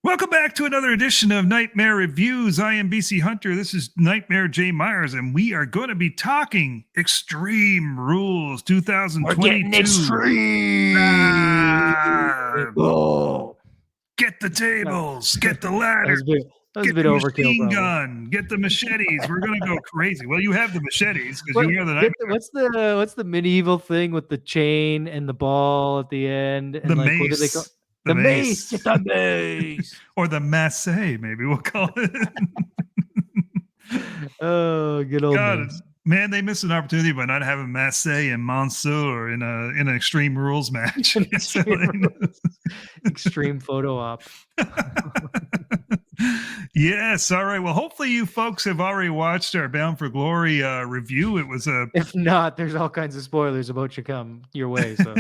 Welcome back to another edition of Nightmare Reviews. I am BC Hunter. This is Nightmare J. Myers, and we are going to be talking Extreme Rules 2022. We're getting extreme. Get the tables, get the ladder, get the machine gun, get the machetes. We're going to go crazy. Well, you have the machetes because you are the Nightmare. What's the medieval thing with the chain and the ball at the end? And the like, mace. what do they call? The mace. The mace. Or the masse, maybe we'll call it. Oh, good old mace. Man, they missed an opportunity by not having Masse and Mansoor in an Extreme Rules match. Extreme photo op. Yes. All right. Well, hopefully you folks have already watched our Bound for Glory review. It was if not, there's all kinds of spoilers about to come your way. So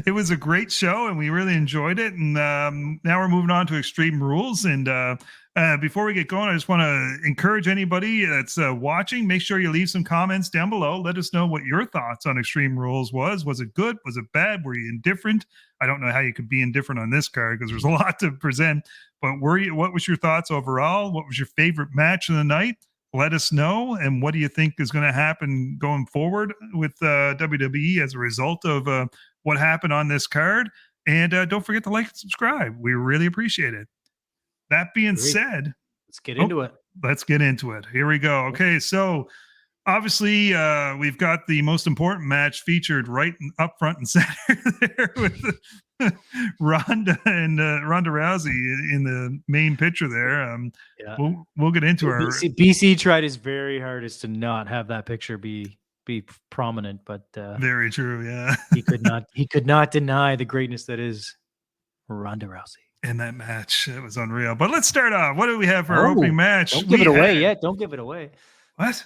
it was a great show, and we really enjoyed it. And now we're moving on to Extreme Rules. And before we get going, I just want to encourage anybody that's watching, make sure you leave some comments down below. Let us know what your thoughts on Extreme Rules was. Was it good? Was it bad? Were you indifferent? I don't know how you could be indifferent on this card because there's a lot to present. But what was your thoughts overall? What was your favorite match of the night? Let us know. And what do you think is going to happen going forward with WWE as a result of what happened on this card? And don't forget to like and subscribe. We really appreciate it. That being said, let's get into it. Let's get into it. Here we go. Okay, so obviously we've got the most important match featured right up front and center there with Ronda and Ronda Rousey in the main picture there. We'll get into our BC tried his very hardest to not have that picture be prominent, but very true. Yeah, he could not deny the greatness that is Ronda Rousey. In that match, it was unreal. But let's start off. What do we have for our opening match? Don't give it away yet. Don't give it away. What?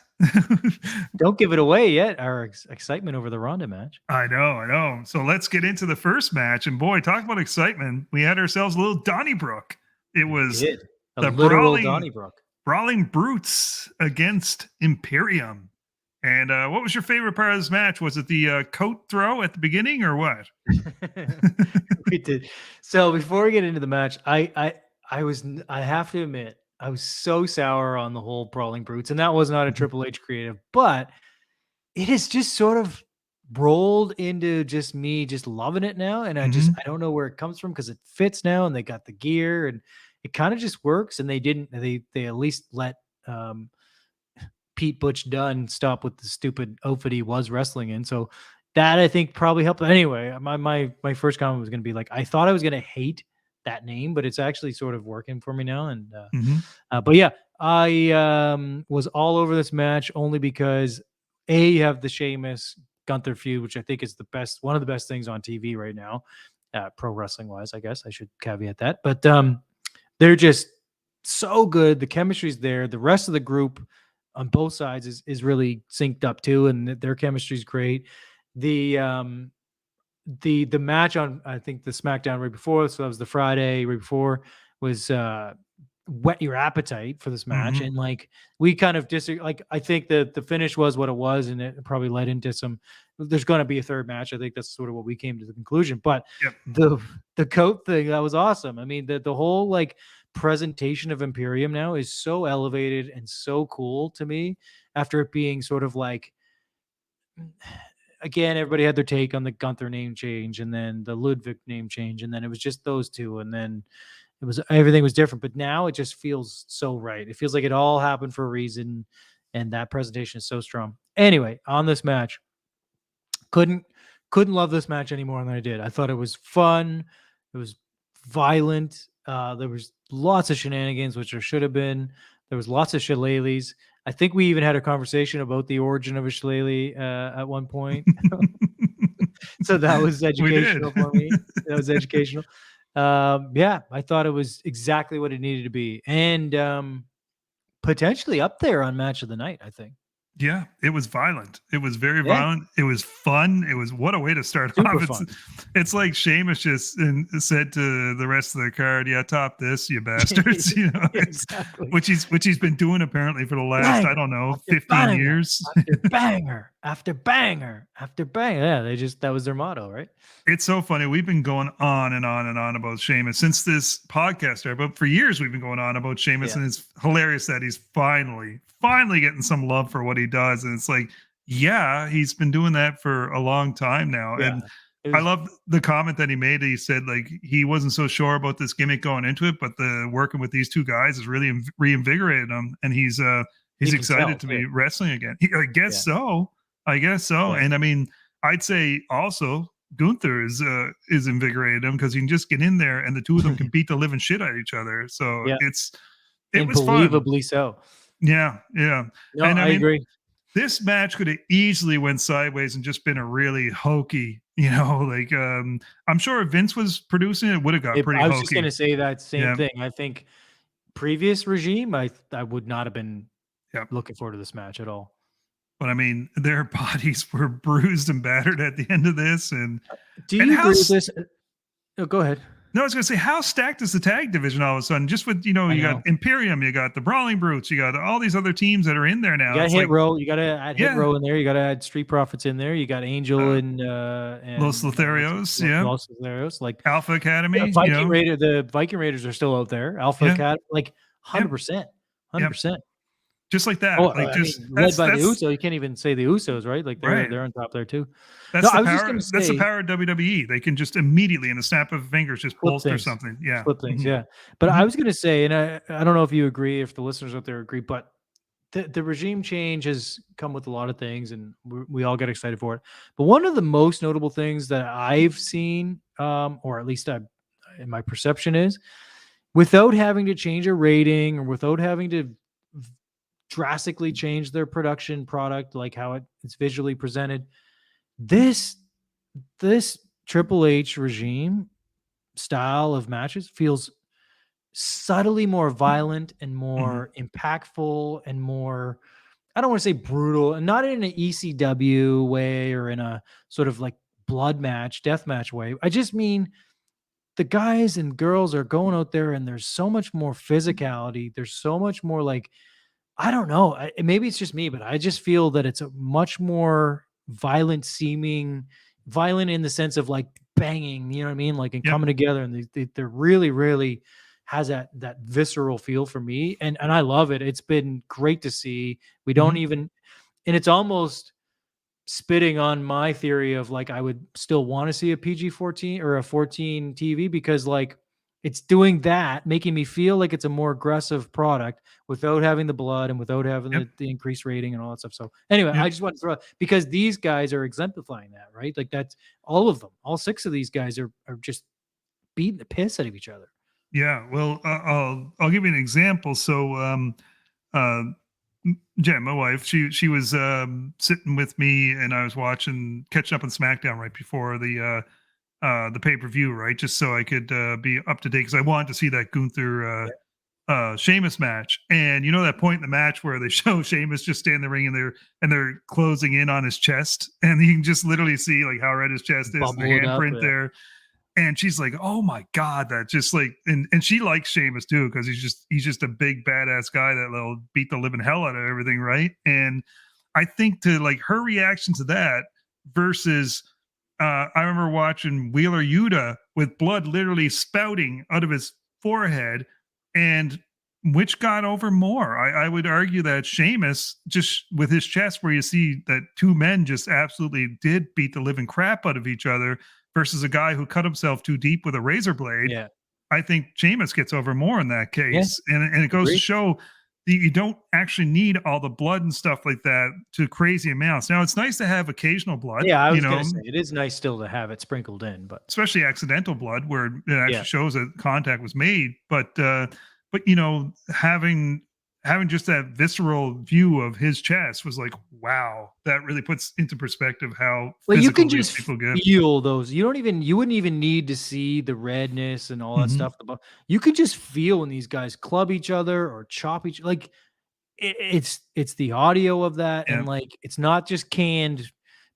Don't give it away yet. Our excitement over the Ronda match. I know. So let's get into the first match. And boy, talk about excitement. We had ourselves a little Donnybrook. It was the literal Donnybrook. Brawling Brutes against Imperium. And what was your favorite part of this match? Was it the coat throw at the beginning or what? We did. So before we get into the match, I have to admit, I was so sour on the whole Brawling Brutes, and that was not a Triple H creative, but it has just sort of rolled into just me just loving it now. And I don't know where it comes from because it fits now and they got the gear and it kind of just works. And they at least let Pete Butch Dunn stop with the stupid outfit he was wrestling in. So that I think probably helped. Anyway, my first comment was going to be like, I thought I was going to hate that name, but it's actually sort of working for me now. And but yeah, I was all over this match only because you have the Sheamus Gunther feud, which I think is one of the best things on TV right now, pro wrestling wise. I guess I should caveat that, but they're just so good. The chemistry's there. The rest of the group on both sides is really synced up too, and their chemistry is great. The match on, I think, the SmackDown right before, so that was the Friday right before, was whet your appetite for this match, and like we kind of disagree. Like I think that the finish was what it was, and it probably led into there's going to be a third match. I think that's sort of what we came to the conclusion. But the coat thing, that was awesome. I mean, the whole like presentation of Imperium now is so elevated and so cool to me after it being sort of like, again, everybody had their take on the Gunther name change and then the Ludwig name change, and then it was just those two, and then everything was different. But now it just feels so right. It feels like it all happened for a reason, and that presentation is so strong. Anyway, on this match, couldn't love this match any more than I did. I thought it was fun. It was violent. There was lots of shenanigans, which there should have been. There was lots of shillelaghs. I think we even had a conversation about the origin of a shillelagh at one point. So that was educational for me. That was educational. Yeah, I thought it was exactly what it needed to be. And potentially up there on match of the night, I think. Yeah, it was violent. It was very violent. It was fun. It was, what a way to start off. It's like Sheamus just said to the rest of the card, "Yeah, top this, you bastards." You know, exactly. which he's been doing apparently for the last, I don't know, 15 years. Banger. after banger after banger. Yeah, that was their motto, right? It's so funny. We've been going on and on and on about Sheamus since this podcast started, but for years we've been going on about Sheamus, Yeah. and it's hilarious that he's finally getting some love for what he does. And it's like, yeah, he's been doing that for a long time now. Yeah. And It I was love the comment that he made. He said like he wasn't so sure about this gimmick going into it, but the working with these two guys has really reinvigorated him, and he's you can excited tell to be too. wrestling again. I guess Yeah. so. I guess so. Yeah. And I mean, I'd say also Gunther is invigorated him because he can just get in there and the two of them can beat the living shit out of each other. So Yeah. it And was fun. believably so. Yeah, yeah. No, And I I mean, agree. this match could have easily went sideways and just been a really hokey, like I'm sure if Vince was producing it would have got pretty I was just hokey. gonna say that same Yeah, thing. I think previous regime, I would not have been yeah. looking forward to this match at all. But I mean, their bodies were bruised and battered at the end of this, and Do and you how agree with this? Oh, go ahead. no, I was going to say, how stacked is the tag division all of a sudden? Just with, I you got know. Imperium, you got the Brawling Brutes, you got all these other teams that are in there You now. got It's Hit like, Row. You got to add Hit yeah, Row in there. You got to add Street Profits in there. You got Angel uh, and Los Lotharios, yeah, Los Lotharios. Like Alpha yeah, Academy, The Viking Raiders are still out there. Alpha yeah, Academy, like yeah, 100%, yeah, 100%. just like Oh, that. Like, I mean, just led by the Usos. You can't even say the Usos, right? Like right. they're on top there too. No, That's the I was just gonna power. That's the say power of WWE. They can just immediately, in a snap of fingers, just flip bolster things, something. Yeah. flip things. Hmm. Yeah, but Hmm. I was gonna say, and I don't know if you agree, if the listeners out there agree, but the regime change has come with a lot of things, and we all get excited for it. But one of the most notable things that I've seen, or at least in my perception, is without having to change a rating or without having to drastically change their production product, like how it's visually presented. This this Triple H regime style of matches feels subtly more violent and Hmm. more impactful and more, I don't want to say brutal, and not in an ECW way or in a sort of like blood match, death match way. I just mean the guys and girls are going out there and there's so much more physicality. There's so much more like, I don't know. Maybe it's just me, but I just feel that it's a much more violent in the sense of like banging, you know what I mean? Like and Yep. coming together, and they're really, really has that visceral feel for me, and I love it. It's been great to see. We don't Hmm. even, and it's almost spitting on my theory of like I would still want to see a PG-14 or a 14 TV because like it's doing that, making me feel like it's a more aggressive product without having the blood and without having Yep. the increased rating and all that stuff. So anyway, Yep. I just want to throw because these guys are exemplifying that, right? Like that's all of them. All six of these guys are just beating the piss out of each other. Yeah. Well, I'll give you an example. So, uh, Jen, my wife, she was sitting with me, and I was catching up on SmackDown right before the pay per view, right, just so I could be up to date because I wanted to see that Gunther Yeah. Sheamus match. And you know that point in the match where they show Sheamus just stand in the ring and they're closing in on his chest, and you can just literally see like how red his chest is and the Bubbling up. handprint there. And she's like, "Oh my god, that just like," and she likes Sheamus too because he's just a big badass guy that'll beat the living hell out of everything, right? And I think to like her reaction to that versus I remember watching Wheeler Yuta with blood literally spouting out of his forehead, and which got over more? I would argue that Sheamus, just with his chest, where you see that two men just absolutely did beat the living crap out of each other, versus a guy who cut himself too deep with a razor blade. Yeah. I think Sheamus gets over more in that Yeah. case, and it goes to Agreed. show that you don't actually need all the blood and stuff like that to crazy amounts. Now it's nice to have occasional blood, Yeah, I was gonna say it is nice still to have it sprinkled in, but especially accidental blood where it yeah. actually shows that contact was made. But having just that visceral view of his chest was like, wow, that really puts into perspective how Well, you physical can these just people get. feel those. You wouldn't even need to see the redness and all that Hmm. stuff. You could just feel when these guys club each other or chop each like it's the audio of that, Yeah, and like it's not just canned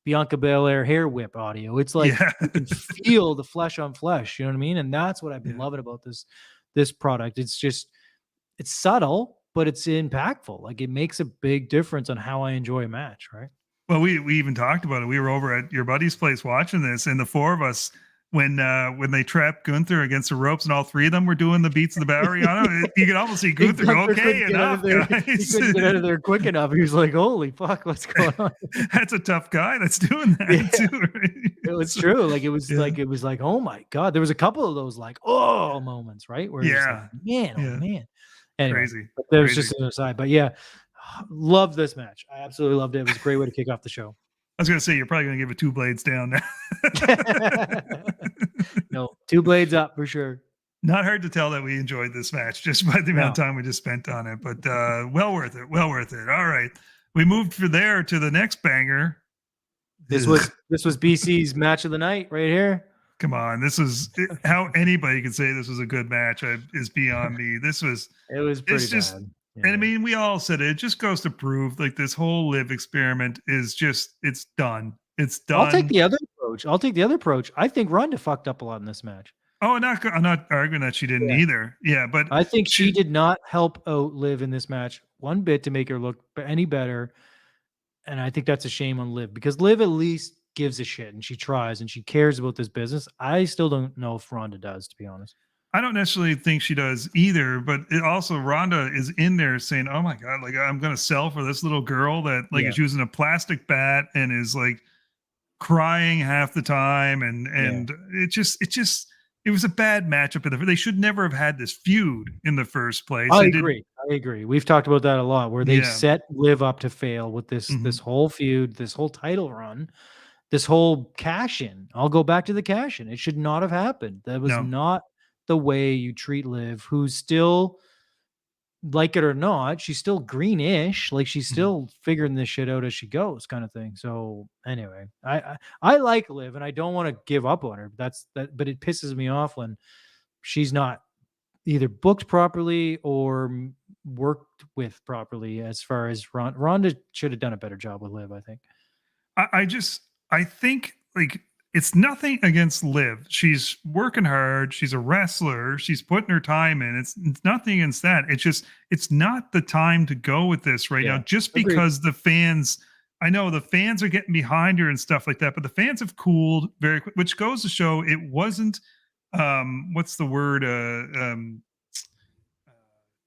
Bianca Belair hair whip audio. It's like yeah, you can feel the flesh on flesh. You know what I mean? And that's what I've been yeah. loving about this product. It's subtle, but it's impactful. Like it makes a big difference on how I enjoy a match, right? Well, we even talked about it. We were over at your buddy's place watching this, and the four of us, when they trapped Gunther against the ropes, and all three of them were doing the beats of the Bowery on him, you could almost see Big Gunther go, Gunther "Okay, couldn't get out of enough, there. He guys." couldn't get out of there quick enough. He was like, "Holy fuck, what's going on?" That's a tough guy that's doing Yeah, that too, it right? was So, true. Like it was yeah, like it was like, oh my god. There was a couple of those like oh moments, right? Where you're just like, yeah, man, oh yeah, man. Anyway, crazy, but there was crazy. just an aside. But yeah, loved this match. I absolutely loved it. It was a great way to kick off the show. I was gonna say you're probably gonna give it two blades down now. No, two blades up for sure. Not hard to tell that we enjoyed this match just by the amount of No, time we just spent on it, but well worth it. Well worth it. All right. We moved from there to the next banger. this Ugh, was BC's match of the night right here. come on. This is how anybody can say this was a good match is beyond me. It was pretty It's just, bad. and I Yeah. mean, we all said it. It just goes to prove like this whole live experiment is just, it's done. It's I'll take done. the other approach. I'll take the other approach. I think Ronda fucked up a lot in this match. Oh, I'm not arguing that she didn't Yeah. either. Yeah, but I think she she, did not help out Liv in this match one bit to make her look any better. And I think that's a shame on Liv because Liv at least gives a shit and she tries and she cares about this business. I still don't know if Ronda does, to be honest. I don't necessarily think she does either, but it also Ronda is in there saying, "Oh my god, like I'm gonna sell for this little girl that like Yeah. is using a plastic bat and is like crying half the time," Yeah. and it was a bad matchup. They should never have had this feud in the first place. I They did, agree. I agree. We've talked about that a lot where they yeah, set Liv up to fail with this hmm whole feud, this whole title run, this whole cash in. I'll go back to the cash in. It should not have happened. That was no, not the way you treat Liv, who's still like it or not, she's still greenish. Like she's mhm. still figuring this shit out as she goes, kind of thing. So anyway, I like Liv and I don't want to give up on her. That's that, but it pisses me off when she's not either booked properly or worked with properly. As far as Ronda should have done a better job with Liv, I think. I just I think like it's nothing against Liv. She's working hard. She's a wrestler. She's putting her time in. It's nothing against that. It's just it's not the time to go with this right now. Yeah, Just agreed. because the fans, I know the fans are getting behind her and stuff like that, but the fans have cooled very quick, which goes to show it wasn't what's the word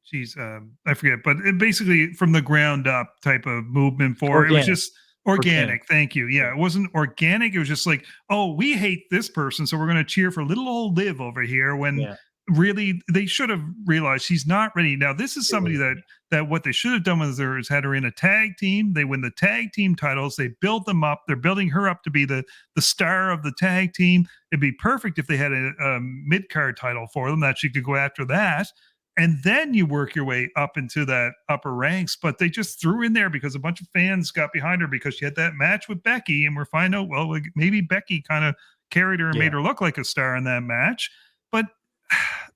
geez, I forget, but it basically from the ground up type of movement for it. It was Organic, just organic. organic. Thank you. Yeah, Yeah, it wasn't organic. It was just like, oh, we hate this person, so we're going to cheer for little old Liv over here. When yeah, really they should have realized she's not ready. Now, this is they somebody really that did. what they should have done was had her in a tag team. They win the tag team titles. They build them up. They're building her up to be the star of the tag team. It'd be perfect if they had a mid card title for them that she could go after that, and then you work your way up into that upper ranks. But they just threw in there because a bunch of fans got behind her because she had that match with Becky, and we're finding out, well, like, maybe Becky kind of carried her and Yeah, made her look like a star in that match. But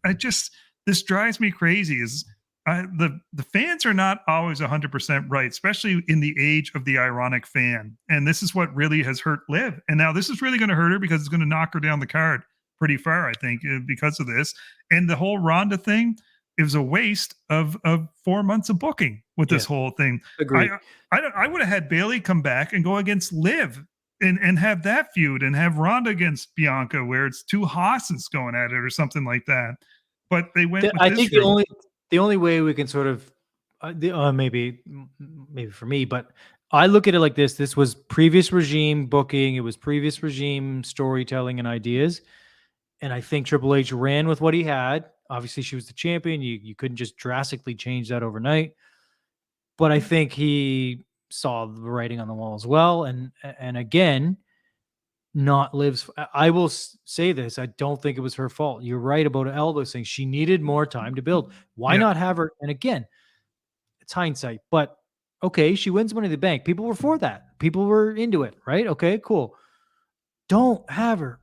I just this drives me crazy. Is the fans are not always 100% right, especially in the age of the ironic fan, and this is what really has hurt Liv. And now this is really going to hurt her because it's going to knock her down the card pretty far, I think, because of this. And the whole Ronda thing, it was a waste of 4 months of booking with this yeah, whole thing. I agreed. I would have had Bailey come back and go against Liv and have that feud and have Ronda against Bianca where it's two hosses going at it or something like that. But they went with I this think the route. only way we can sort of maybe for me, but I look at it like this: this was previous regime booking, it was previous regime storytelling and ideas, and I think Triple H ran with what he had. Obviously, she was the champion. You couldn't just drastically change that overnight, but I think he saw the writing on the wall as well. And again, not lives. I will say this: I don't think it was her fault. You're right about elbow saying she needed more time to build. Why Yeah. not have her? And again, it's hindsight, but okay, she wins Money in the Bank. People were for that. People were into it, right? Okay, cool. Don't have her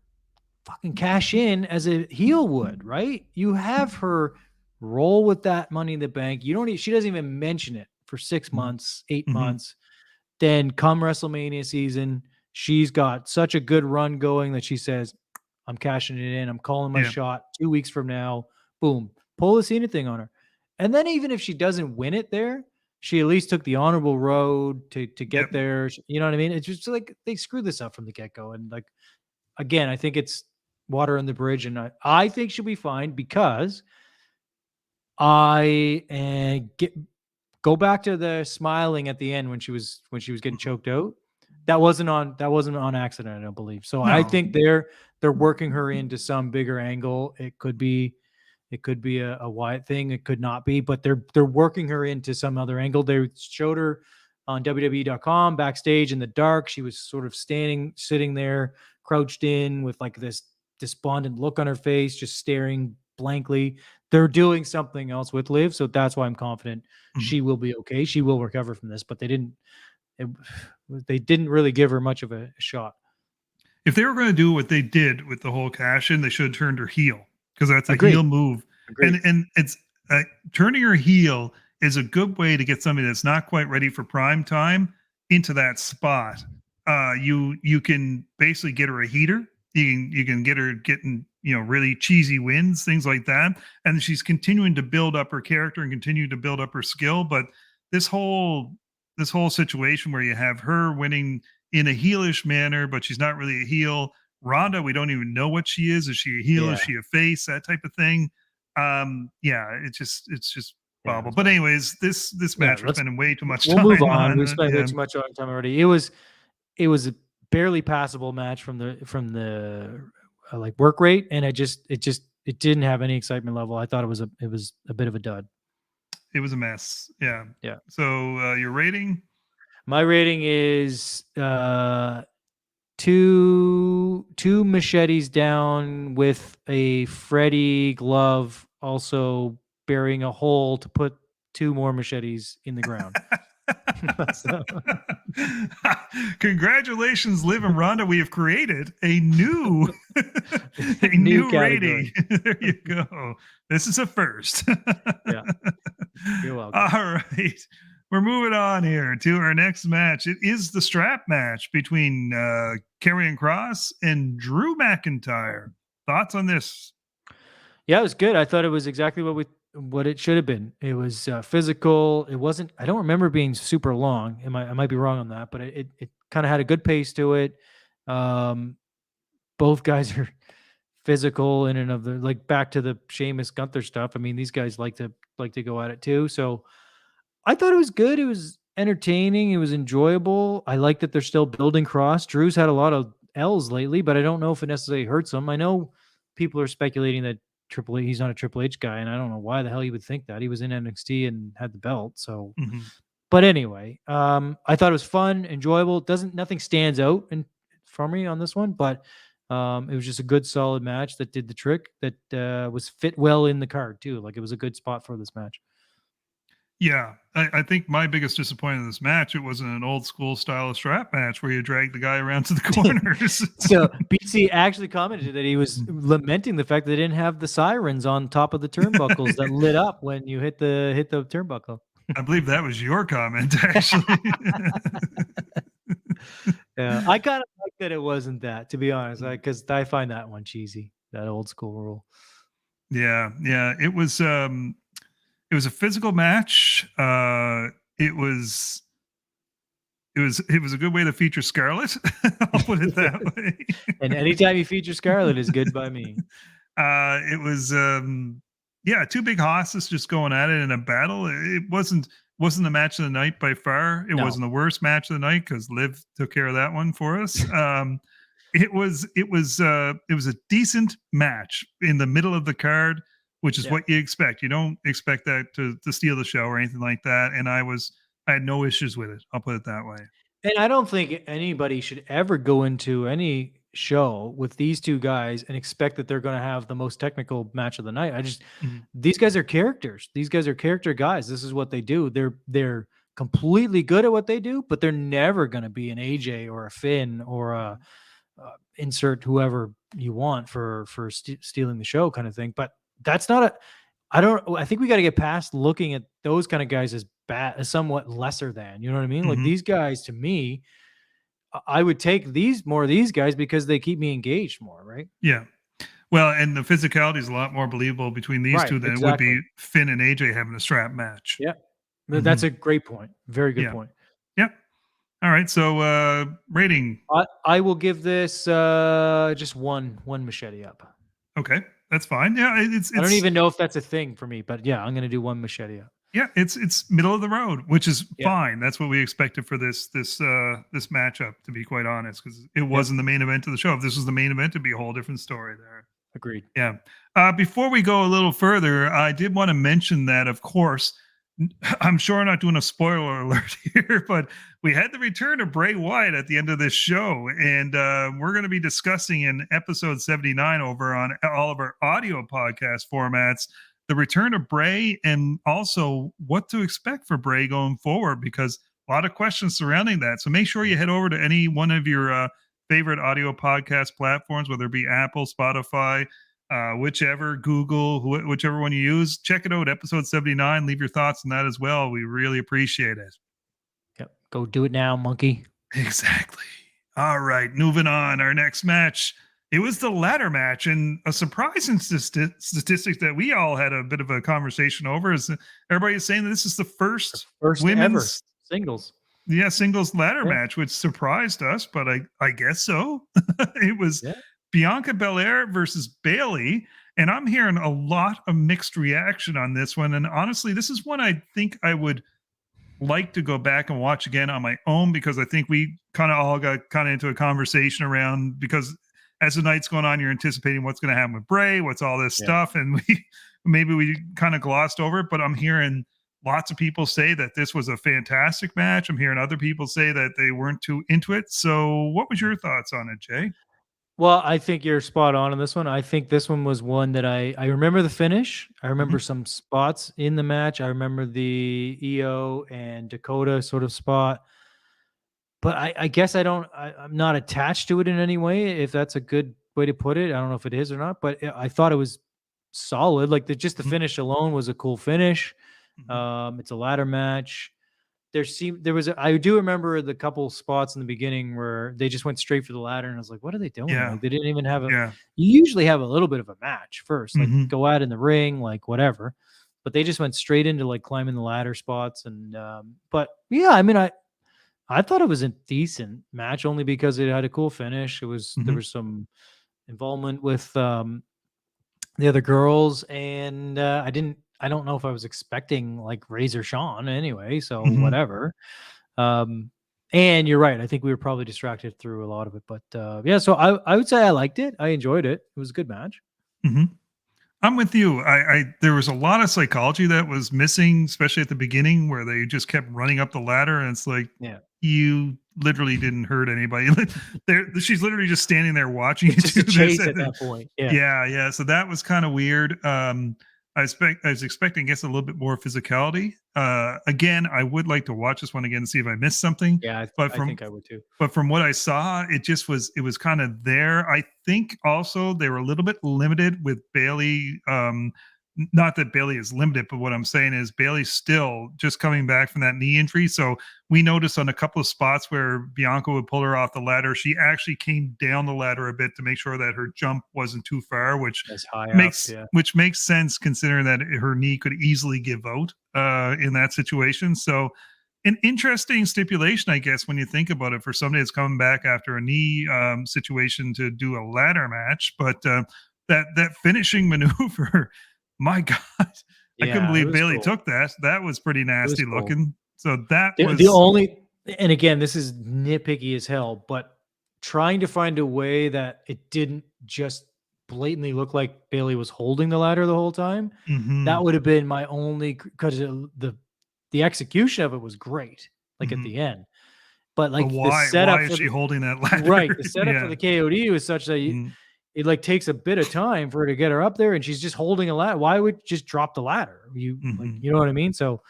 fucking cash in as a heel would, right? You have her roll with that Money in the Bank. You don't. She doesn't even mention it for 6 months, eight Mm-hmm. months. Then come WrestleMania season, she's got such a good run going that she says, "I'm cashing it in. I'm calling my Yeah. shot. 2 weeks from now, boom, pull the Cena thing on her." And then even if she doesn't win it there, she at least took the honorable road to get Yep. there. You know what I mean? It's just like they screwed this up from the get go. And like again, I think it's water on the bridge, and I think she'll be fine because go back to the smiling at the end when she was getting choked out. That wasn't on accident, I don't believe. So I No. think they're working her into some bigger angle. It could be a Wyatt thing. It could not be, but they're working her into some other angle. They showed her on WWE.com backstage in the dark. She was sort of sitting there, crouched in with like this despondent look on her face, just staring blankly. They're doing something else with Liv, so that's why I'm confident Mhm. she will be okay. She will recover from this, but they didn't really give her much of a shot. If they were going to do what they did with the whole cash in, they should have turned her heel because that's a Agreed. heel move. Agreed. And it's turning her heel is a good way to get somebody that's not quite ready for prime time into that spot. You can basically get her a heater. You can get her getting really cheesy wins, things like that, and she's continuing to build up her character and continue to build up her skill. But this whole situation where you have her winning in a heelish manner, but she's not really a heel. Ronda, we don't even know what she is. Is she a heel? Yeah. Is she a face? That type of thing. Yeah, it's just Yeah, bobble. But anyways, this match we're spending way too much we'll time move on. on. We spent way too much time already. It was a barely passable match from the like work rate, and it didn't have any excitement level. I thought it was a bit of a dud. It was a mess. Yeah. Yeah. So your rating? My rating is two machetes down with a Freddy glove also burying a hole to put two more machetes in the ground. So. Congratulations, Liv and Ronda. We have created a new New rating. category. There you go. This is a first. Yeah. You're welcome. All right. We're moving on here to our next match. It is the strap match between Karrion Kross and Drew McIntyre. Thoughts on this? Yeah, it was good. I thought it was exactly what it should have been. It was physical. It wasn't. I don't remember being super long. I might be wrong on that, but it kind of had a good pace to it. Both guys are physical in and of the like back to the Sheamus Gunther stuff. I mean, these guys like to go at it too. So I thought it was good. It was entertaining. It was enjoyable. I like that they're still building Cross. Drew's had a lot of L's lately, but I don't know if it necessarily hurts him. I know people are speculating that he's not a Triple H guy, and I don't know why the hell you would think that. He was in NXT and had the belt. So, but anyway, I thought it was fun, enjoyable. Nothing stands out for me on this one, but it was just a good, solid match that did the trick. That was fit well in the card too. Like it was a good spot for this match. Yeah, I think my biggest disappointment in this match, it wasn't an old school style of strap match where you drag the guy around to the corners. So BC actually commented that he was lamenting the fact that they didn't have the sirens on top of the turnbuckles that lit up when you hit the turnbuckle. I believe that was your comment, actually. Yeah, I kind of like that it wasn't that, to be honest, because I find that one cheesy, that old school rule. Yeah, it was a physical match. It was a good way to feature Scarlett. I'll put it that way. And anytime you feature Scarlett is good by me. It was two big hosses just going at it in a battle. It wasn't the match of the night by far. It wasn't the worst match of the night because Liv took care of that one for us. It was a decent match in the middle of the card, which is what you expect. You don't expect that to steal the show or anything like that. And I had no issues with it. I'll put it that way. And I don't think anybody should ever go into any show with these two guys and expect that they're going to have the most technical match of the night. These guys are characters. These guys are character guys. This is what they do. They're completely good at what they do, but they're never going to be an AJ or a Finn or a insert whoever you want for stealing the show kind of thing. But that's not I think we got to get past looking at those kind of guys as as somewhat lesser than, you know what I mean? Like these guys, to me, I would take more of these guys because they keep me engaged more, right? Yeah. Well, and the physicality is a lot more believable between these two than it would be Finn and AJ having a strap match. Yeah. That's a great point. Very good Yeah. point. Yep. All right. So rating. I will give this just one machete up. Okay, that's fine. Yeah, I don't even know if that's a thing for me, but yeah, I'm gonna do one machete up. yeah, it's middle of the road, which is Yep. fine. That's what we expected for this matchup, to be quite honest, because it Yep. wasn't the main event of the show. If this was the main event, it'd be a whole different story there. Agreed. Yeah. Before we go a little further, I did want to mention that, of course, I'm sure I'm not doing a spoiler alert here, but we had the return of Bray Wyatt at the end of this show, and we're going to be discussing in episode 79 over on all of our audio podcast formats the return of Bray and also what to expect for Bray going forward, because a lot of questions surrounding that. So make sure you head over to any one of your favorite audio podcast platforms, whether it be Apple, Spotify, whichever, Google, whichever one you use. Check it out, episode 79. Leave your thoughts on that as well. We really appreciate it. Yep. Go do it now, monkey. Exactly. All right, moving on. Our next match. It was the ladder match, and a surprising statistic that we all had a bit of a conversation over is everybody is saying that this is the first women's ever singles. Yeah, singles ladder match, which surprised us, but I guess so. It was Bianca Belair versus Bayley, and I'm hearing a lot of mixed reaction on this one. And honestly, this is one I think I would like to go back and watch again on my own, because I think we kind of all got kind of into a conversation around, because as the night's going on, you're anticipating what's going to happen with Bray, what's all this stuff, and we kind of glossed over it. But I'm hearing lots of people say that this was a fantastic match. I'm hearing other people say that they weren't too into it. So what was your thoughts on it, Jay? Well, I think you're spot on this one. I think this one was one that I remember the finish. I remember some spots in the match. I remember the EO and Dakota sort of spot. But I guess I'm not attached to it in any way, if that's a good way to put it. I don't know if it is or not, but I thought it was solid. Like just the finish alone was a cool finish. It's a ladder match. I do remember the couple spots in the beginning where they just went straight for the ladder, and I was like, what are they doing? Yeah. Like they didn't even have you usually have a little bit of a match first, like go out in the ring, like whatever. But they just went straight into like climbing the ladder spots. And but yeah, I mean, I thought it was a decent match only because it had a cool finish. It was there was some involvement with the other girls, and I don't know if I was expecting like Razor Shawn anyway, so whatever. And you're right. I think we were probably distracted through a lot of it, but yeah. So I would say I liked it. I enjoyed it. It was a good match. I'm with you. There was a lot of psychology that was missing, especially at the beginning, where they just kept running up the ladder, and it's like, you literally didn't hurt anybody. She's literally just standing there watching you do this at that point. Yeah. So that was kind of weird. I was expecting, I guess, a little bit more physicality. Again, I would like to watch this one again and see if I missed something. Yeah, I think I would too. But from what I saw, it was kind of there. I think also they were a little bit limited with Bayley. Not that Bayley is limited, but what I'm saying is Bayley's still just coming back from that knee injury. So we noticed on a couple of spots where Bianca would pull her off the ladder, she actually came down the ladder a bit to make sure that her jump wasn't too far, which makes sense considering that her knee could easily give out in that situation. So an interesting stipulation, I guess, when you think about it, for somebody that's coming back after a knee situation to do a ladder match. But that finishing maneuver, my God, I couldn't believe Bayley took that. That was pretty nasty looking. So that was the only, and again, this is nitpicky as hell, but trying to find a way that it didn't just blatantly look like Bayley was holding the ladder the whole time. That would have been my only, because the execution of it was great, like at the end. But like why is she holding that ladder? Right. The setup for the KOD was such that it like takes a bit of time for her to get her up there, and she's just holding a ladder. Why would you just drop the ladder? You know what I mean? So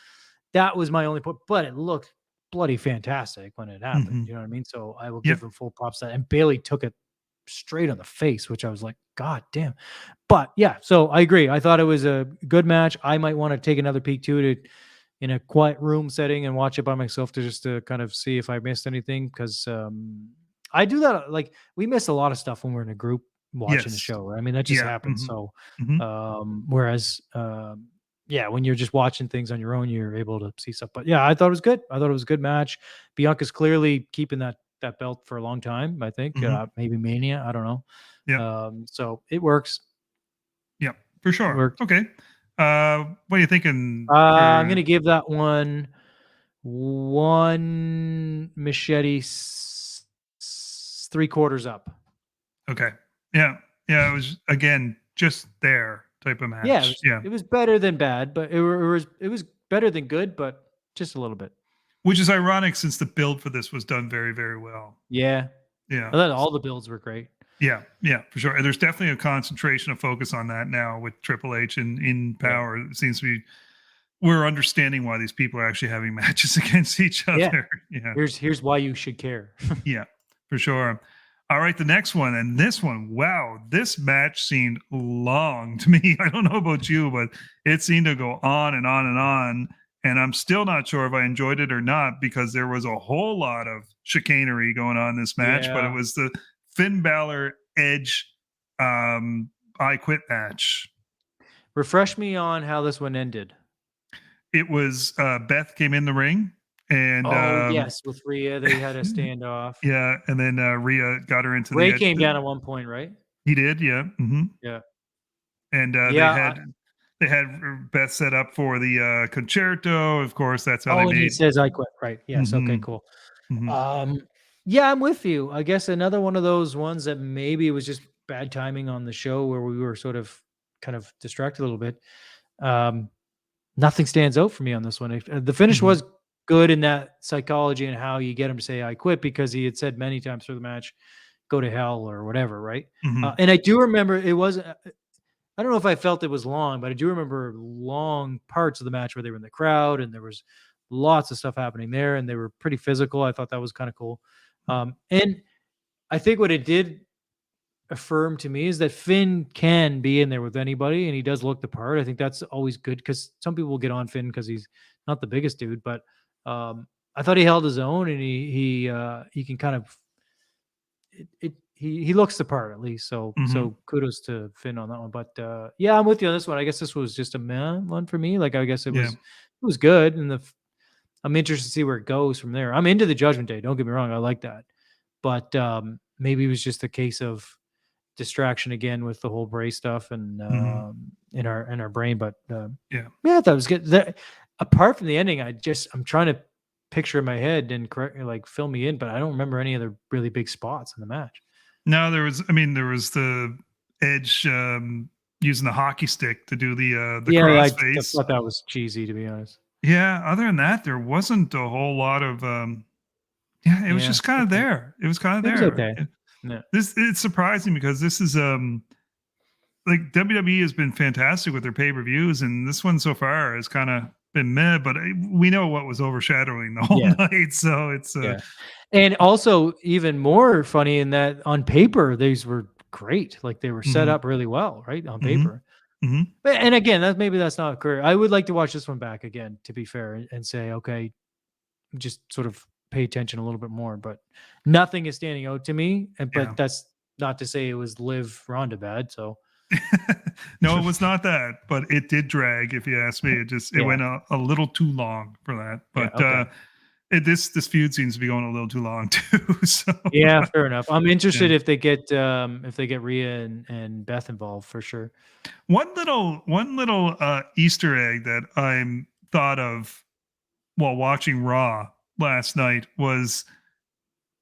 that was my only point, but it looked bloody fantastic when it happened. You know what I mean? So I will give them full props to that. And Bayley took it straight on the face, which I was like, God damn. But yeah, so I agree. I thought it was a good match. I might want to take another peek too, in a quiet room setting and watch it by myself to kind of see if I missed anything. Because I do that. Like we miss a lot of stuff when we're in a group watching the show, right? I mean, that just happens. So, whereas, yeah, when you're just watching things on your own, you're able to see stuff. But yeah, I thought it was good. I thought it was a good match. Bianca's clearly keeping that belt for a long time. I think maybe Mania. I don't know. Yeah. So it works. Yeah, for It sure. worked. Okay. What are you thinking? I'm For gonna give that one machete 3/4 up. okay. Yeah. Yeah. It was again just there type of Yeah, match. Yeah. it was better than bad, but it was better than good, but just a little bit. Which is ironic since the build for this was done very, very well. Yeah, Yeah. I thought all the builds were great. Yeah, yeah, for sure. And there's definitely a concentration of focus on that now with Triple H and in Power. It seems to be we're understanding why these people are actually having matches against each Yeah. other. Yeah. Here's why you should care. Yeah, for sure. All right, the next one. And this one, wow, this match seemed long to me. I don't know about you, but it seemed to go on and on and on. And I'm still not sure if I enjoyed it or not because there was a whole lot of chicanery going on in this match, but it Yeah. was the Finn Balor Edge I Quit match. Refresh me on how this one ended. It was Beth came in the ring and yes, with Rhea, they had a standoff. yeah, and then Rhea got her into Ray the came down at one point, right? He did, yeah. Yeah. And Yeah. they had Beth set up for the concerto. Of course, that's how they and made. he says I quit. Right. Yes. Okay. Cool. Yeah, I'm with you. I guess another one of those ones that maybe it was just bad timing on the show where we were sort of kind of distracted a little bit. Nothing stands out for me on this one. The finish was good in that psychology and how you get him to say I quit because he had said many times through the match, go to hell or whatever, right? And I do remember it was I don't know if I felt it was long, but I do remember long parts of the match where they were in the crowd and there was lots of stuff happening there and they were pretty physical. I thought that was kind of cool. And I think what it did affirm to me is that Finn can be in there with anybody and he does look the part. I think that's always good because some people will get on Finn because he's not the biggest dude, but I thought he held his own and he can kind of he looks the part at least. So kudos to Finn on that one. But yeah, I'm with you on this one. I guess this was just a meh one for me. Like I guess it was good and I'm interested to see where it goes from there. I'm into the Judgment Day. Don't get me wrong. I like that. But maybe it was just a case of distraction again with the whole Bray stuff and in our brain. But yeah, that was good. Apart from the ending, I'm trying to picture in my head and like fill me in, but I don't remember any other really big spots in the match. No, there was the Edge using the hockey stick to do the crossface. I thought that was cheesy, to be honest. Yeah, other than that, there wasn't a whole lot of it was just kind of there. It was kind of there. Okay. Yeah. It's surprising because this is like WWE has been fantastic with their pay-per-views, and this one so far has kind of been meh, but we know what was overshadowing the whole night. So it's and also even more funny in that on paper, these were great. Like they were set up really well, right? On paper. But, and again, maybe that's not career. I would like to watch this one back again, to be fair, and say, okay, just sort of pay attention a little bit more, but nothing is standing out to me. But that's not to say it was Liv Ronda bad. So no, it was not that, but it did drag. If you ask me, it went a little too long for that. But this feud seems to be going a little too long too. So yeah, fair enough. I'm interested if they get Rhea and Beth involved for sure. One little Easter egg that I'm thought of while watching Raw last night was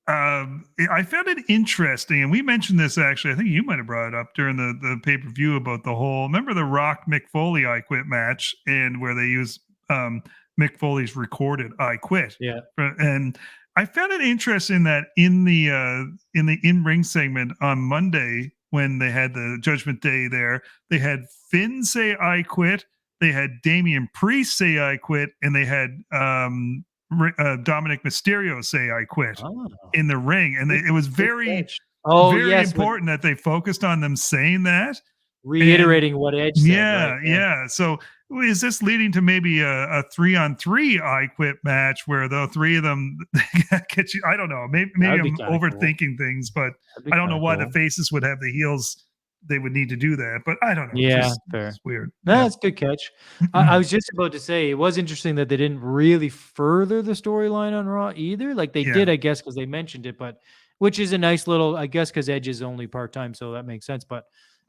I found it interesting, and we mentioned this actually. I think you might have brought it up during the pay-per-view about the whole. Remember the Rock Mick Foley I Quit match, and where they use Mick Foley's recorded I Quit. Yeah, and I found it interesting that in the in-ring segment on Monday when they had the Judgment Day there, they had Finn say I quit, they had Damian Priest say I quit, and they had Dominic Mysterio say I quit in the ring. And it was very important that they focused on them saying that. Reiterating what Edge said. Yeah. So is this leading to maybe a 3-on-3 I Quit match where the three of them get you? I don't know. Maybe I'm overthinking things, but I don't know why the faces would have the heels they would need to do that. But I don't know. Yeah, It's fair. weird. No, Yeah. that's a good catch. I was just about to say, it was interesting that they didn't really further the storyline on Raw either. Like they did, Yeah. I guess, because they mentioned it, but which is a nice little, I guess, because Edge is only part-time, so that makes sense. But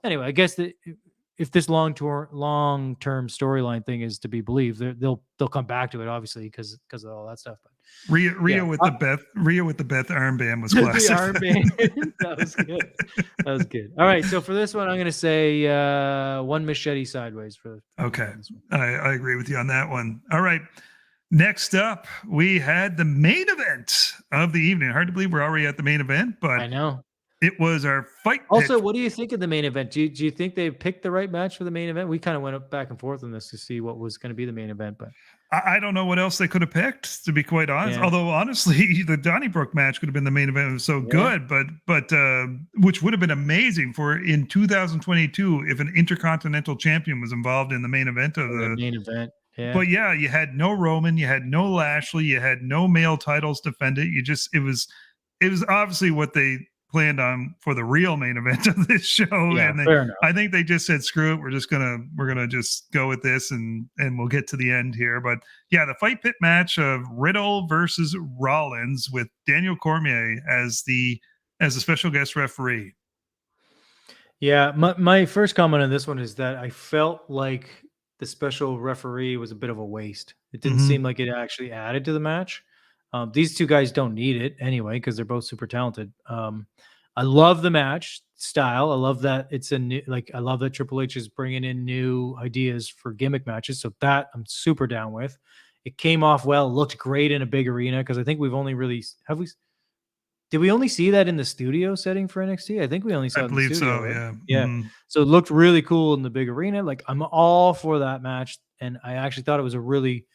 anyway, I guess that if this long-term storyline thing is to be believed, they'll come back to it, obviously, because of all that stuff. But Rhea yeah. with the Beth armband was The classic. armband. That was good. That was good. All right. So for this one, I'm going to say one machete sideways for Okay. this one. I agree with you on that one. All right. Next up, we had the main event of the evening. Hard to believe we're already at the main event, but I know. it was our fight Also, pick. what do you think of the main event? Do you think they picked the right match for the main event? We kind of went up back and forth on this to see what was going to be the main event, but I don't know what else they could have picked, to be quite honest. Yeah. Although honestly, the Donnybrook match could have been the main event. It was so good, but which would have been amazing for in 2022 if an intercontinental champion was involved in the main event of the main event. Yeah. But yeah, you had no Roman, you had no Lashley, you had no male titles defended. It was obviously what they planned on for the real main event of this show. Yeah, And fair enough. I think they just said, screw it, we're gonna just go with this and we'll get to the end here. But yeah, the fight pit match of Riddle versus Rollins with Daniel Cormier as the special guest referee. Yeah, my first comment on this one is that I felt like the special referee was a bit of a waste. It didn't seem like it actually added to the match. These two guys don't need it anyway because they're both super talented. I love the match style. I love that it's a new, I love that Triple H is bringing in new ideas for gimmick matches. So that I'm super down with. It came off well, looked great in a big arena because I think we've only really did we only see that in the studio setting for NXT? I think we only saw it in the studio. So, right? yeah. Yeah. Mm-hmm. So it looked really cool in the big arena. Like I'm all for that match. And I actually thought it was a really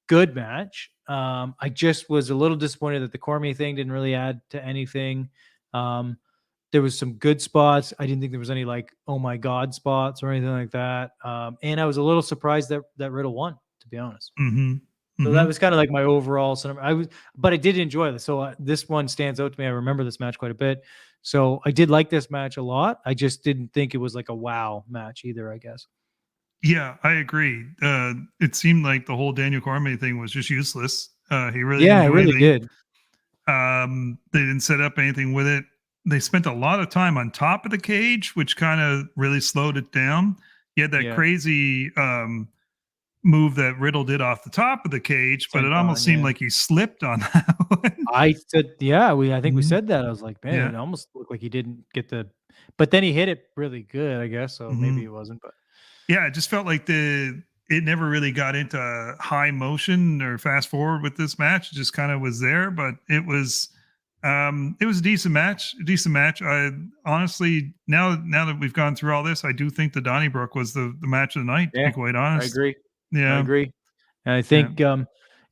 good match. I just was a little disappointed that the Cormier thing didn't really add to anything. There was some good spots. I didn't think there was any oh my God spots or anything like that. And I was a little surprised that Riddle won, to be honest. Mm-hmm. So that was kind of like my overall. But I did enjoy this. So this one stands out to me. I remember this match quite a bit. So I did like this match a lot. I just didn't think it was like a wow match either, I guess. Yeah, I agree. It seemed like the whole Daniel Cormier thing was just useless. He really did. They didn't set up anything with it. They spent a lot of time on top of the cage, which kind of really slowed it down. You had that crazy move that Riddle did off the top of the cage, but it almost seemed like he slipped on that one. I said, I think we said that. I was like, man, it almost looked like he didn't get but then he hit it really good, I guess. So maybe it wasn't, but yeah, it just felt like it never really got into high motion or fast forward with this match. It just kind of was there, but it was a decent match. I honestly, now that we've gone through all this, I do think the Donnybrook was the match of the night, to be quite honest. I agree. Yeah. I agree. And I think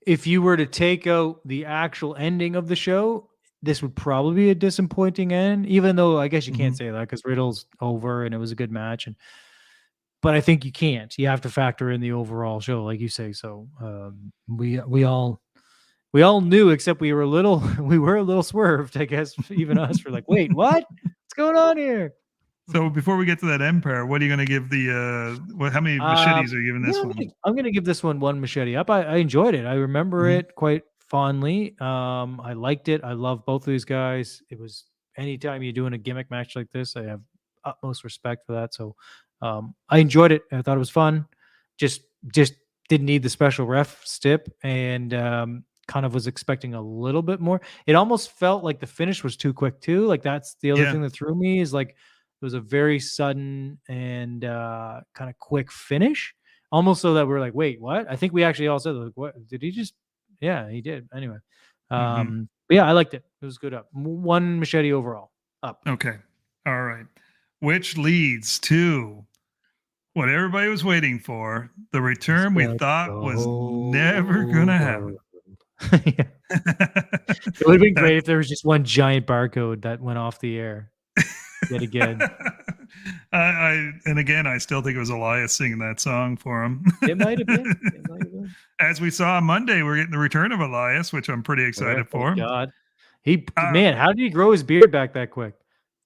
if you were to take out the actual ending of the show, this would probably be a disappointing end, even though I guess you can't say that because Riddle's over and it was a good match. But I think you can't. You have to factor in the overall show, like you say. So we all knew, except we were a little swerved, I guess. Even us were like, wait, what? What's going on here? So before we get to that Empire, what are you going to give how many machetes are you giving this one? I'm going to give this one machete up. I enjoyed it. I remember it quite fondly. I liked it. I love both of these guys. It was anytime you're doing a gimmick match like this, I have utmost respect for that. So I enjoyed it. I thought it was fun. Just didn't need the special ref stip and kind of was expecting a little bit more. It almost felt like the finish was too quick too. Like that's the other thing that threw me is like, it was a very sudden and kind of quick finish, almost so that we're like, wait, what? I think we actually all said, like, what did he just? Yeah, he did. Anyway, but yeah, I liked it. It was good. Up one machete overall. Up. Okay, all right. Which leads to what everybody was waiting for: the return we thought was never gonna happen. It would have been great if there was just one giant barcode that went off the air. Yet again. I still think it was Elias singing that song for him. It might have been. As we saw on Monday, we're getting the return of Elias, which I'm pretty excited for. God, man, how did he grow his beard back that quick?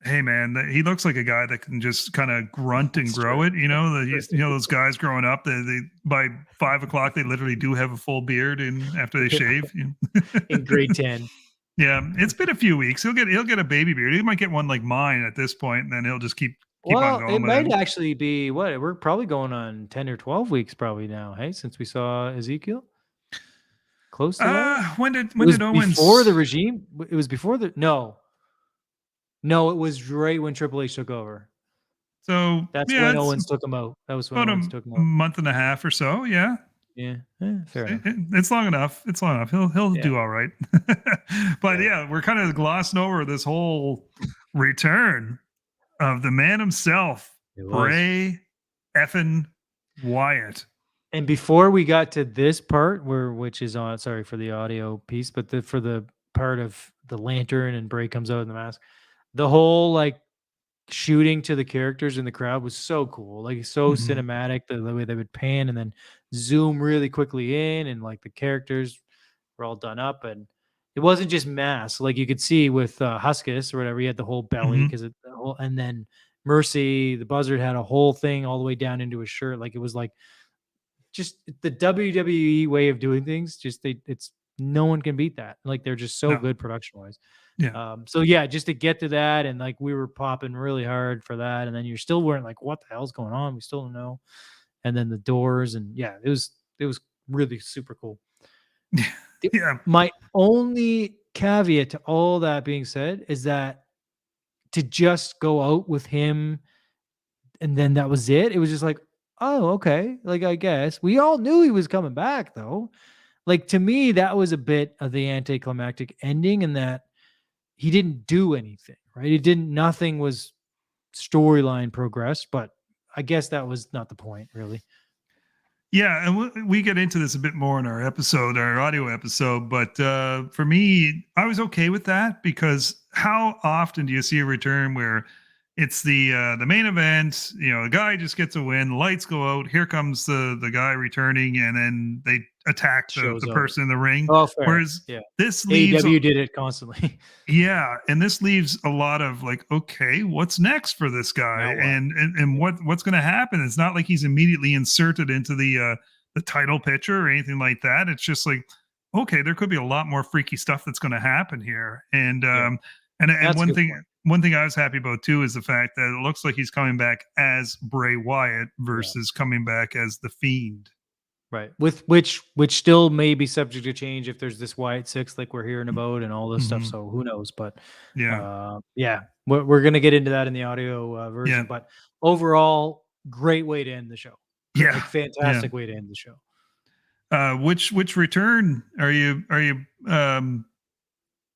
Hey man, he looks like a guy that can just kind of grunt and That's grow true. it. Those guys growing up, they by 5 o'clock they literally do have a full beard, and after they Yeah, shave, in grade 10. yeah, it's been a few weeks. He'll get a baby beard. He might get one like mine at this point, and then he'll just keep on Well, it going with it. might actually be what we're probably going on 10 or 12 weeks probably now, hey, since we saw Ezekiel. Close to that? When It did was before the Owens? regime. It was before the no. No, it was right when Triple H took over. So That's yeah, when it's Owens took him out. That was when about Owens a took him out. month and a half or so. Yeah, Yeah, fair enough. it's long enough. It's long enough. He'll Yeah, do all right. But yeah. yeah, we're kind of glossing over this whole return of the man himself, It was. Bray effing Wyatt. And before we got to this part, which is on, sorry for the audio piece, but for the part of the lantern and Bray comes out in the mask, the whole like shooting to the characters in the crowd was so cool, like so Mhm, cinematic. The way they would pan and then zoom really quickly in, and like the characters were all done up, and it wasn't just mass. Like you could see with Huskus or whatever, he had the whole belly mhm. because and then Mercy, the Buzzard, had a whole thing all the way down into his shirt. Like it was like just the WWE way of doing things. Just it's no one can beat that. Like they're just so No, good production wise. yeah. So yeah, just to get to that, and like we were popping really hard for that, and then you still weren't like, what the hell's going on? We still don't know. And then the doors, and yeah, it was really super cool. The- Yeah. My only caveat to all that being said is that to just go out with him and then that was it. It was just like, oh, okay. Like I guess we all knew he was coming back though. Like to me, that was a bit of the anticlimactic ending in that he didn't do anything, right? It didn't, nothing was storyline progressed, but I guess that was not the point, really. Yeah, and we get into this a bit more in our audio episode. But for me, I was okay with that because how often do you see a return where it's the main event? The guy just gets a win, lights go out, here comes the guy returning, and then they attack the Shows up. person in the ring. Oh, fair. Whereas Yeah. this leaves AEW did it constantly. yeah, and this leaves a lot of like, okay, what's next for this guy, Now what? and Yeah. what's going to happen? It's not like he's immediately inserted into the title picture or anything like that. It's just like, okay, there could be a lot more freaky stuff that's going to happen here, and Yeah. and That's a good point. one thing I was happy about too is the fact that it looks like he's coming back as Bray Wyatt Yeah. versus coming back as the Fiend. Right. With which still may be subject to change if there's this Wyatt six like we're hearing about and all this stuff. Mm-hmm. So who knows? But Yeah, yeah, we're gonna get into that in the audio yeah, version. But overall, great way to end the show. yeah, Like yeah. fantastic way to end the show. Which return um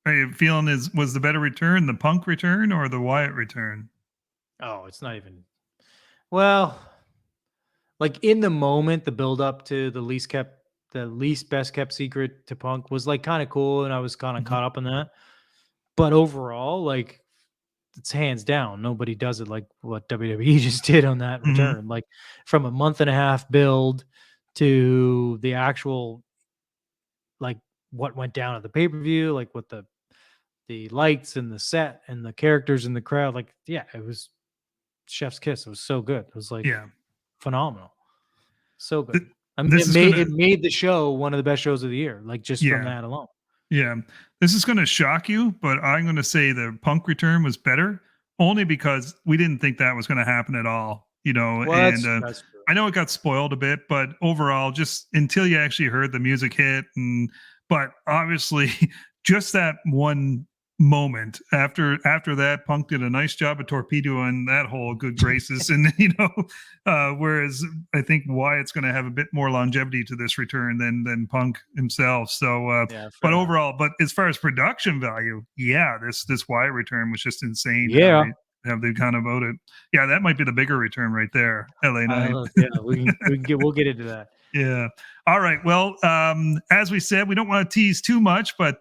are you feeling was the better return, the Punk return or the Wyatt return? Oh, it's not even well, like in the moment, the build up to the least best kept secret to Punk was like kind of cool, and I was kind of Mhm, caught up in that. But overall, like it's hands down. Nobody does it like what WWE just did on that mhm, return. Like from a month and a half build to the actual like what went down at the pay per view, like what the lights and the set and the characters in the crowd. Like yeah, it was chef's kiss. It was so good. It was like yeah. phenomenal. So Th good. I mean, this is gonna it made the show one of the best shows of the year. Like just from yeah, that alone. yeah. This is gonna shock you, but I'm gonna say the Punk return was better only because we didn't think that was gonna happen at all, Well, and, that's true. I know it got spoiled a bit, but overall, just until you actually heard the music hit but obviously just that one moment after that, Punk did a nice job of torpedoing that whole good graces, and whereas I think Wyatt's going to have a bit more longevity to this return than Punk himself. So, Yeah, but fair enough. overall, but as far as production value, yeah, this Wyatt return was just insane. Yeah. Have they kind of voted? Yeah, that might be the bigger return right there. LA Knight. Yeah, we'll get into that. Yeah. All right. Well, as we said, we don't want to tease too much, but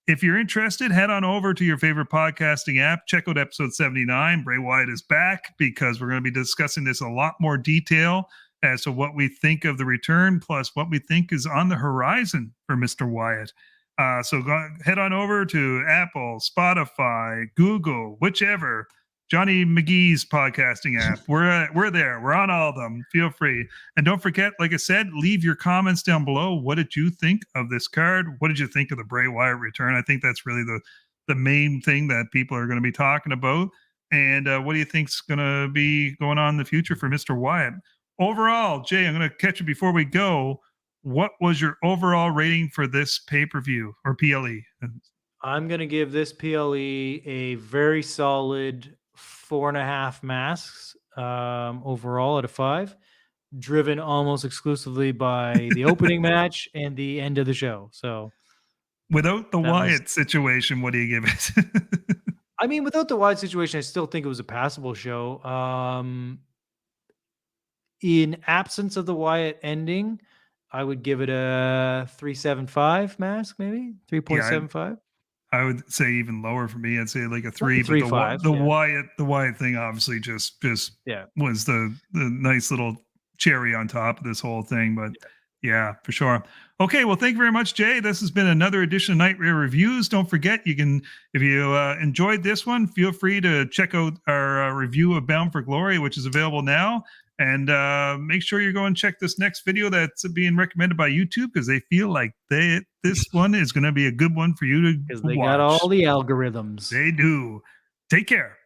if you're interested, head on over to your favorite podcasting app. Check out episode 79. Bray Wyatt is back because we're going to be discussing this a lot more detail as to what we think of the return, plus what we think is on the horizon for Mr. Wyatt. So head on over to Apple, Spotify, Google, whichever. Johnny McGee's podcasting app. We're there. We're on all of them. Feel free. And don't forget, like I said, leave your comments down below. What did you think of this card? What did you think of the Bray Wyatt return? I think that's really the main thing that people are going to be talking about. And what do you think's going to be going on in the future for Mr. Wyatt? Overall, Jay, I'm going to catch you before we go. What was your overall rating for this pay-per-view or PLE? I'm going to give this PLE a very solid 4.5 masks overall out of 5, driven almost exclusively by the opening match and the end of the show. So without the Wyatt situation, what do you give it? I mean, without the Wyatt situation, I still think it was a passable show. In absence of the Wyatt ending, I would give it a 3.75 mask, maybe 3.75. I would say even lower for me. I'd say like a 3. But the Wyatt thing obviously just was the nice little cherry on top of this whole thing. But yeah, for sure. Okay, well, thank you very much, Jay. This has been another edition of Night Rare Reviews. Don't forget, you can, if you enjoyed this one, feel free to check out our review of Bound for Glory, which is available now. And make sure you go and check this next video that's being recommended by YouTube, because they feel like this one is going to be a good one for you to watch. They got all the algorithms. They do. Take care.